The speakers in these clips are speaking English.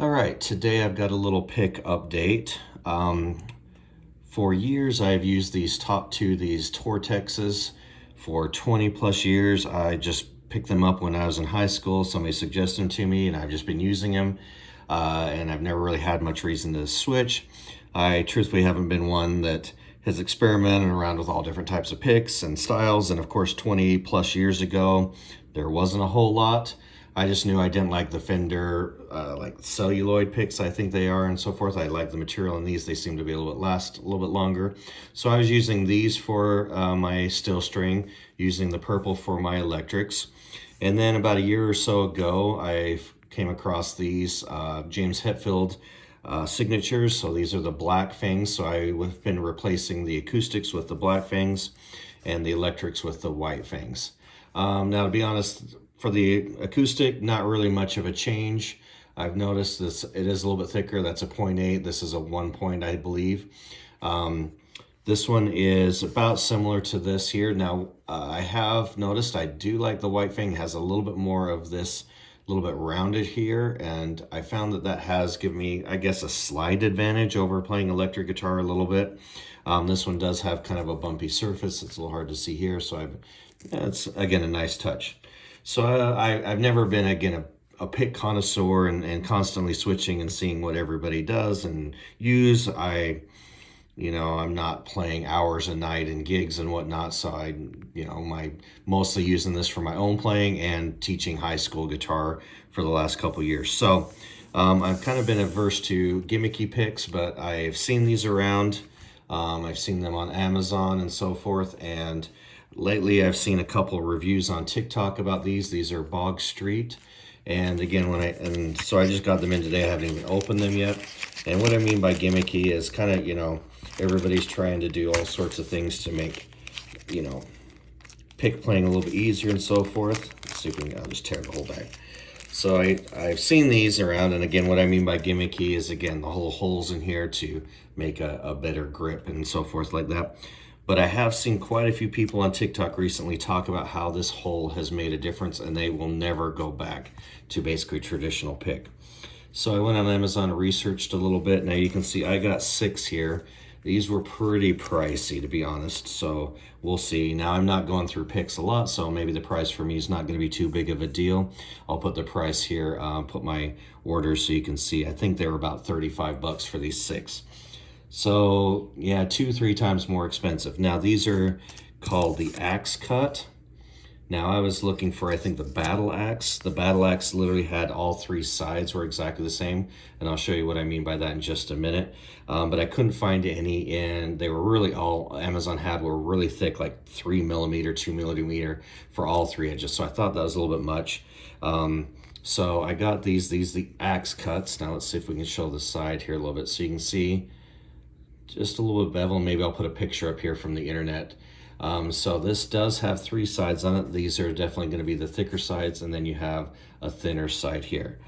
All right, today I've got a little pick update. For years, I've used these these Tortexes for 20 plus years. I just picked them up when I was in high school. Somebody suggested them to me, and I've just been using them. And I've never really had much reason to switch. I truthfully haven't been one that has experimented around with all different types of picks and styles. And of course, 20 plus years ago, there wasn't a whole lot. I just knew I didn't like the Fender, like celluloid picks, I think they are, and so forth. I like the material in these. They seem to be a little bit longer. So I was using these for my steel string, using the purple for my electrics. And then about a year or so ago, I came across these James Hetfield signatures. So these are the black fangs. So I've been replacing the acoustics with the black fangs and the electrics with the white fangs. Now, to be honest, for the acoustic, not really much of a change. I've noticed this, it is a little bit thicker. That's a 0.8. This is a 1 point, I believe. This one is about similar to this here. Now, I have noticed I do like the white fang. It has a little bit more of this, a little bit rounded here. And I found that has given me, I guess, a slight advantage over playing electric guitar a little bit. This one does have kind of a bumpy surface. It's a little hard to see here. So it's, again, a nice touch. So I've never been, again, a pick connoisseur and constantly switching and seeing what everybody does and use. I'm not playing hours a night in gigs and whatnot. So mostly using this for my own playing and teaching high school guitar for the last couple years. So I've kind of been averse to gimmicky picks, but I've seen these around. I've seen them on Amazon and so forth. And lately, I've seen a couple of reviews on TikTok about these. These are Bog Street. And again, so I just got them in today. I haven't even opened them yet. And what I mean by gimmicky is kind of, everybody's trying to do all sorts of things to make, pick playing a little bit easier and so forth. Let's see if we can, I'll just tear the whole bag. So I've seen these around, and again, what I mean by gimmicky is, again, the whole holes in here to make a better grip and so forth like that. But I have seen quite a few people on TikTok recently talk about how this hole has made a difference and they will never go back to basically traditional pick. So I went on Amazon and researched a little bit. Now you can see I got 6 here. These were pretty pricey, to be honest, so we'll see. Now I'm not going through picks a lot, so maybe the price for me is not going to be too big of a deal. I'll put the price here, put my orders so you can see. I think they were about 35 bucks for these 6. So yeah, 2-3 times more expensive. Now these are called the axe cut. Now I was looking for, I think, the battle axe. The battle axe literally had all 3 sides were exactly the same. And I'll show you what I mean by that in just a minute. But I couldn't find any, and they were really all Amazon had were really thick, like 3 millimeter, 2 millimeter for all 3 edges. So I thought that was a little bit much. So I got these the axe cuts. Now let's see if we can show the side here a little bit so you can see just a little bit of bevel. Maybe I'll put a picture up here from the internet. So this does have 3 sides on it. These are definitely going to be the thicker sides, and then you have a thinner side here.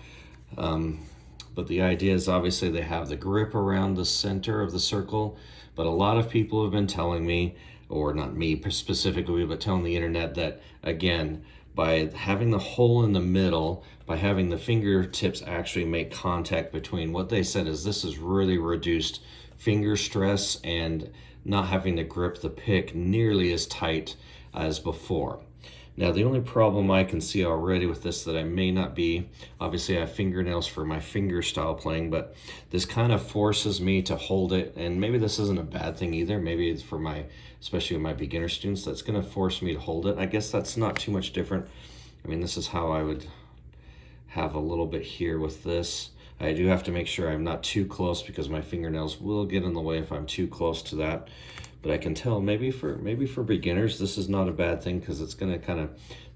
But the idea is, obviously, they have the grip around the center of the circle. But a lot of people have been telling me, or not me specifically, but telling the internet that, again, by having the hole in the middle, by having the fingertips actually make contact between, what they said is this is really reduced finger stress and not having to grip the pick nearly as tight as before. Now, the only problem I can see already with this that I may not be, obviously I have fingernails for my finger style playing, but this kind of forces me to hold it, and maybe this isn't a bad thing either. Maybe it's for especially with my beginner students, that's going to force me to hold it. I guess that's not too much different. I mean, this is how I would have a little bit here with this. I do have to make sure I'm not too close because my fingernails will get in the way if I'm too close to that. But I can tell maybe for beginners, this is not a bad thing because it's going to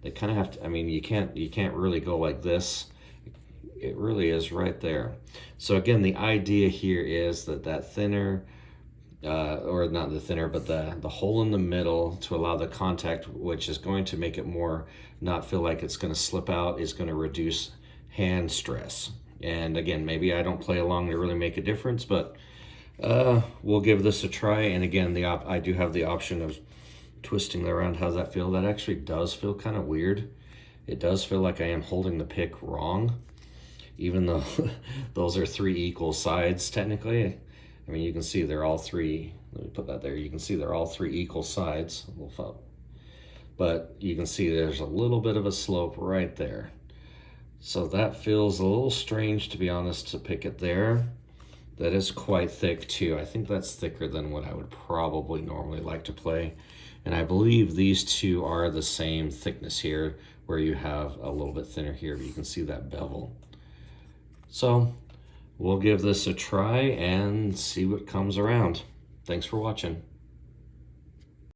they kind of have to, I mean, you can't really go like this. It really is right there. So again, the idea here is that thinner, or not the thinner, but the hole in the middle to allow the contact, which is going to make it more not feel like it's going to slip out, is going to reduce hand stress. And again, maybe I don't play along to really make a difference, but we'll give this a try. And again, I do have the option of twisting that around. How does that feel? That actually does feel kind of weird. It does feel like I am holding the pick wrong, even though those are 3 equal sides technically. I mean, you can see they're all 3, let me put that there, you can see they're all 3 equal sides, but you can see there's a little bit of a slope right there. So that feels a little strange, to be honest, to pick it there. That is quite thick too. I think that's thicker than what I would probably normally like to play. And I believe these two are the same thickness here, where you have a little bit thinner here, but you can see that bevel. So we'll give this a try and see what comes around. Thanks for watching.